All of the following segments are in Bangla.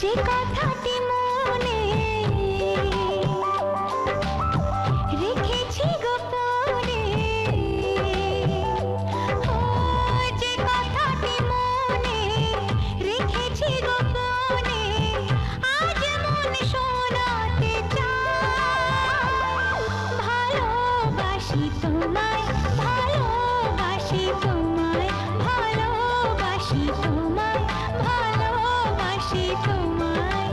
যে কথাটি মনে রেখেছি গোপনে, ও যে কথাটি মনে রেখেছি গোপনে, আজ মন শোনাতে চায়। ভালোবাসি তোমায়, ভালোবাসি তোমায়, ভালোবাসি তোমায়, ভালোবাসি তোমায়।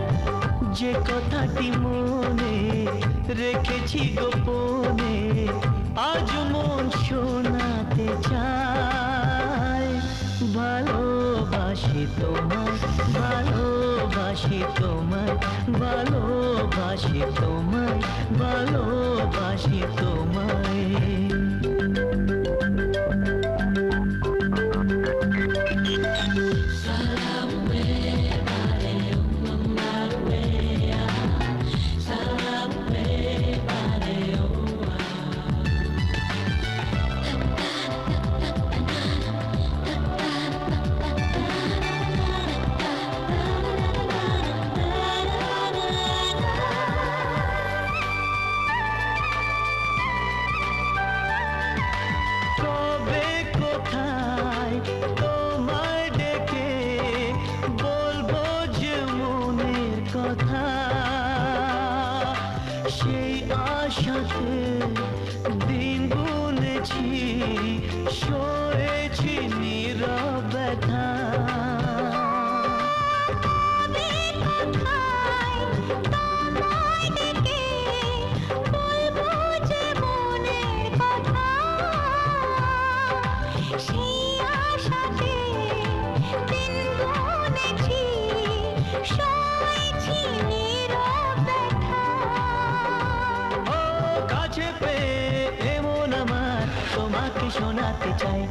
যে কথাটি মনে রেখেছি গোপনে, আজ মন শোনাতে চায়। ভালোবাসি তোমায়, ভালোবাসি তোমায়, ভালোবাসি তোমায়, ভালোবাসি তোমায়। কবে কোথায় তোমায় ডেকে বলবো যে মনের কথা, সেই আশাতে দিন গুনেছি, সয়েছি নীরব ব্যথা। কবে কোথায় তোমায় ডেকে বলবো যে মনের কথা, সেই আশাতে দিন গুনেছি, সয়েছি নীরব ব্যথা। ও কাছে পেয়ে এমন আমার তোমাকে শোনাতে চাই।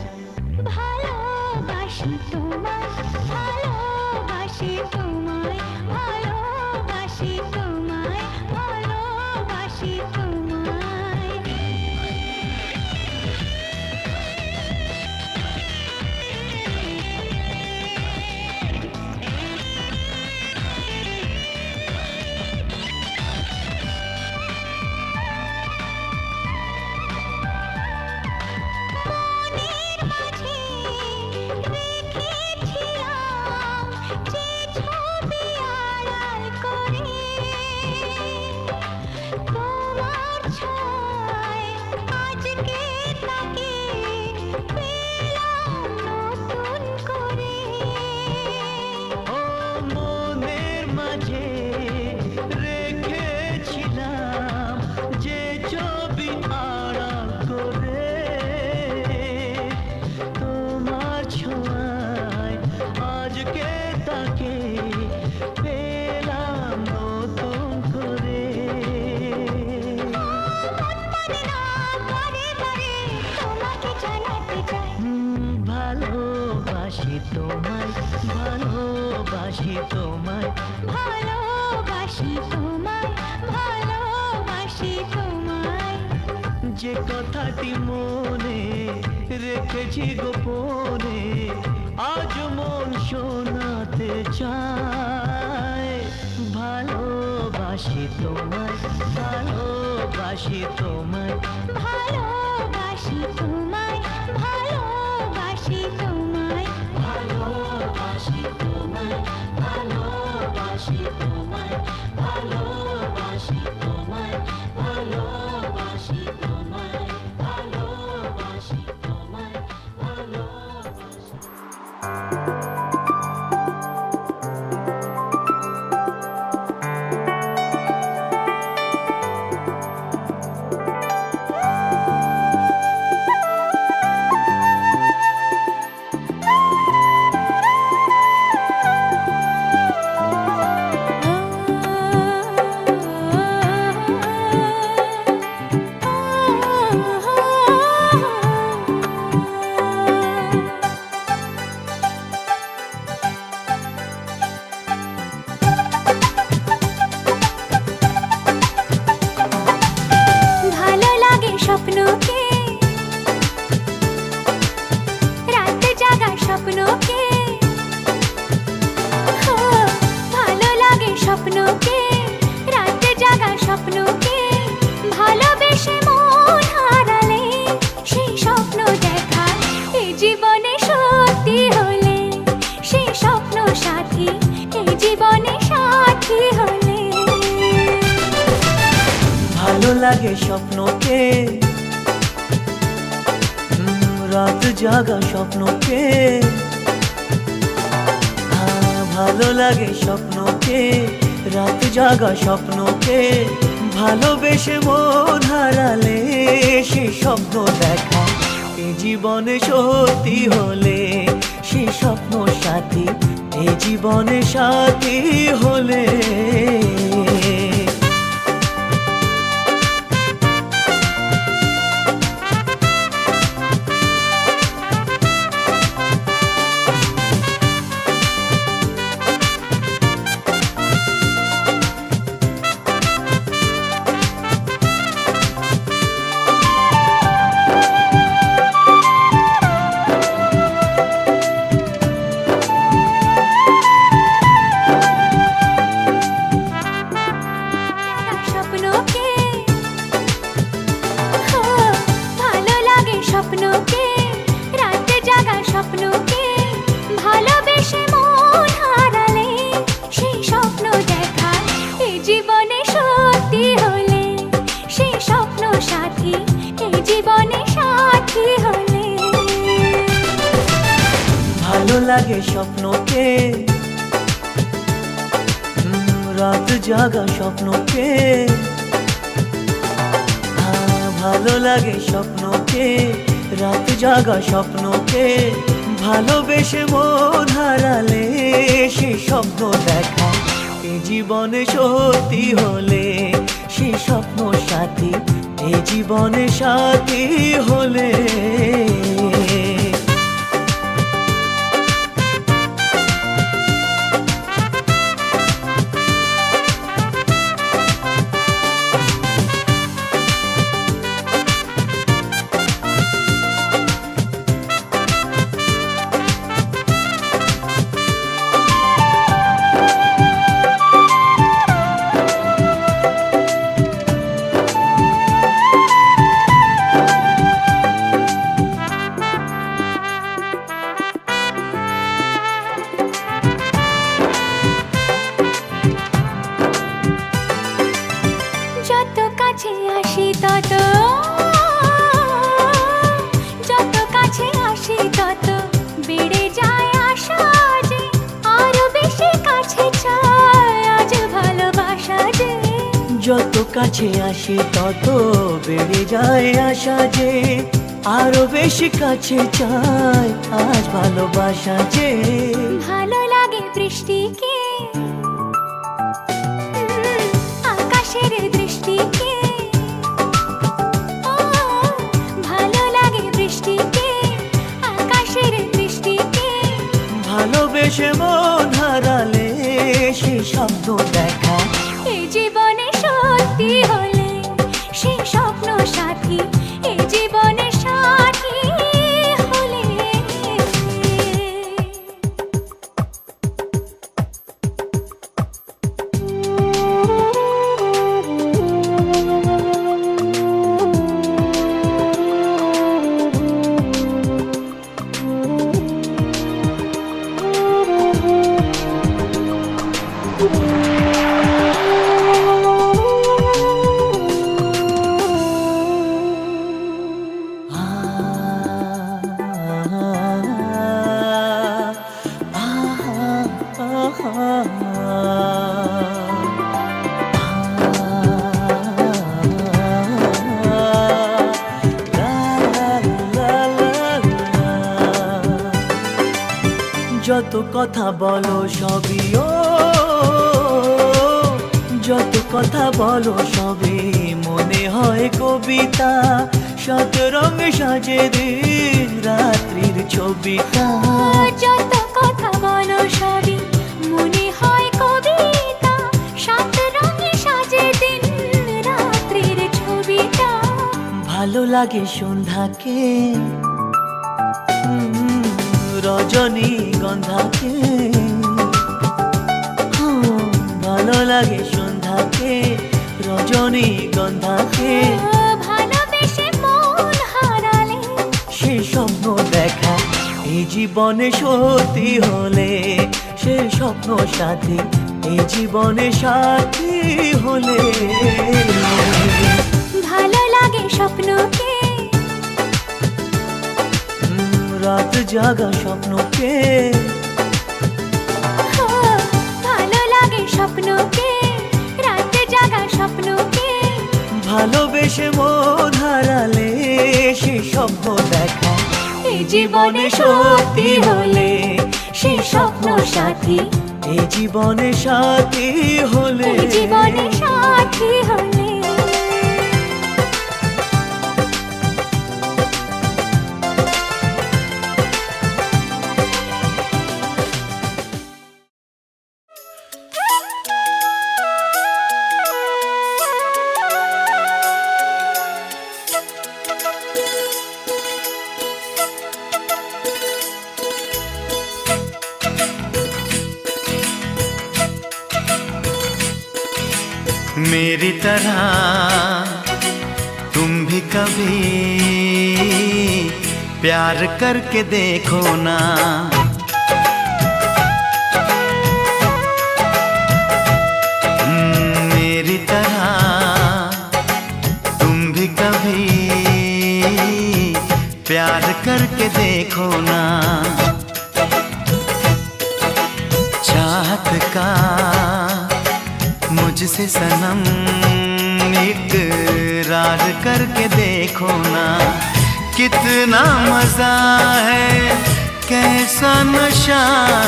ভালোবাসি তোমায়, ভালোবাসি তোমায়, ভালোবাসি তোমায়, ভালোবাসি তোমায়। মনের মাঝে রেখেছিলাম যে ছবি আড়াল করে, তোমার ছোঁয়ায় আজকে তাকে পেলাম নতুন করে। ও মনের মাঝে রেখেছিলাম যে ছবি আড়াল করে, তোমার ছোঁয়ায় আজকে তাকে পেলাম নতুন করে। ভালোবাসি তোমায়, ভালোবাসি তোমায়, ভালোবাসি তোমায়, ভালোবাসি তোমায়। যে কথাটি মনে রেখেছি গোপনে, আজ মন শোনাতে চায়। ভালোবাসি তোমায়, ভালোবাসি তোমায়, ভালোবাসি তোমায়, ভালোবাসি তোমায়, ভালোবাসি তোমায়, ভালোবাসি তোমায়, ভালোবাসি তোমায়, ভালোবাসি তোমায়, ভালোবাসি তোমায়, ভালোবাসি। লাগে স্বপ্নকে, রাত জাগা স্বপ্নকে, ভালো লাগে স্বপ্নকে, রাত জাগা স্বপ্নকে, ভালোবেসে মন হারালে সে স্বপ্ন দেখা এ জীবনে সত্যি হলে, সে স্বপ্ন সাথী এ জীবনে সাথী হলে। স্বপ্নকে রাতে জাগা স্বপ্নকে ভালোবেসে মন হারালে সেই স্বপ্ন দেখা এই জীবনে সত্যি হলে, সেই স্বপ্ন সাথী এই জীবনে সাথী হলে। ভালো লাগে স্বপ্নকে, রাত জাগা স্বপ্নকে, ভালো লাগে স্বপ্নকে, রাত জাগা স্বপ্নকে, ভালোবেসে মন হারালে সে স্বপ্ন দেখা এ জীবনে সত্যি হলে, সে স্বপ্ন সাথী এ জীবনে সাথী হলে। যত কাছে আসি তত, যত কাছে আসি তত বেড়ে যায় আশা যে আরো বেশি কাছে চাই আজ ভালোবাসা যে। যত কাছে আসি তত বেড়ে যায় আশা যে আরো বেশি কাছে চাই আজ ভালোবাসা যে। ভালো লাগে বৃষ্টিকে, আকাশের দৃষ্টিকে, ভালো লাগে বৃষ্টিকে, আকাশের দৃষ্টিকে, ভালোবেসে মন হারালে সে স্বপ্ন দেখা এই জীবনে সত্যি হলে, সে স্বপ্ন সাথী এই জীবনে সাথী হলে। যত কথা বলো সবই ও, যত কথা বলো সবই মনে হয় কবিতা, শত রঙে সাজে দিন রাত্রির ছবিটা। যত কথা বলো সবই মনে হয় কবিতা, সাত রঙে সাজে দিন রাত্রির ছবিটা। ভালো লাগে সন্ধ্যাকে, রজনী গন্ধাকে, ভালো লাগে সন্ধ্যাকে, রজনী গন্ধাকে, ভালোবেসে মন হারালে সে স্বপ্ন দেখা এই জীবনে সত্যি হলে, সে স্বপ্ন সাথী এই জীবনে সাথী হলে। লাগে স্বপ্নকে, রাত জাগা স্বপ্নকে, ও, ভালো লাগে স্বপ্নকে, রাত জাগা স্বপ্নকে। ভালোবেসে মন হারালে সে স্বপ্ন দেখা এই জীবনে সত্যি হলে সে স্বপ্ন সাথী, এই জীবনে সাথী হলে, এই জীবনে সাথী হলে। मेरी तरह तुम भी कभी प्यार करके देखो ना, मेरी तरह तुम भी कभी प्यार करके देखो ना। चाहत का मुझसे सनम इकरार करके देखो ना, कितना मजा है, कैसा नशा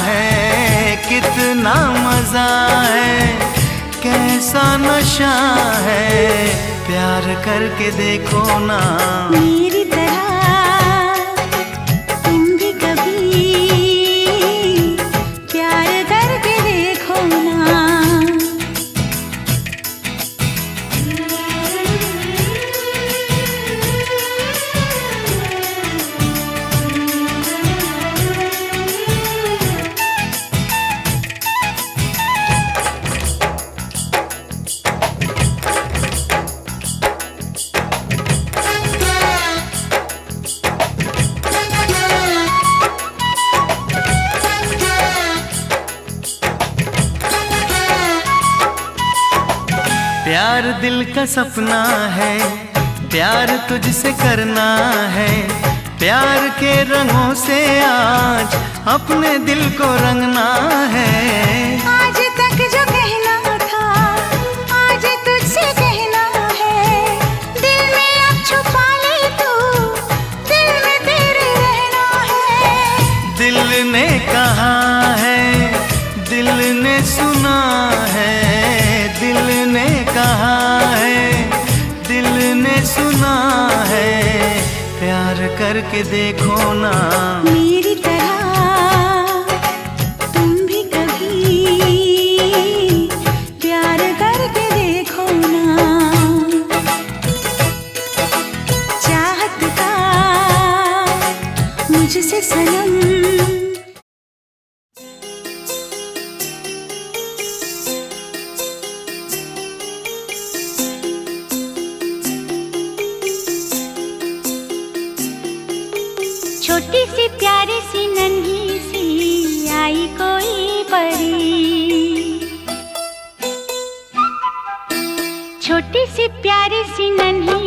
है, कितना मजा है, कैसा नशा है, प्यार करके देखो ना। मेरी तरह तुम भी कभी प्यार करके देखो ना। प्यार दिल का सपना है, प्यार तुझसे करना है, प्यार के रंगों से आज अपने दिल को रंगना है। आज तक जो कहना था आज तुझसे कहना है, दिल में अब छुपा ले तू, दिल में तेरे रहना है। दिल ने कहा है, दिल ने सुना है, दिल ने कहा है, दिल ने सुना है, प्यार करके देखो ना। मेरी तरह तुम भी कभी प्यार करके देखो ना। चाहत का मुझसे सनम छोटी सी प्यारी सी नन्ही सी आई कोई परी, छोटी सी प्यारी सी नन्ही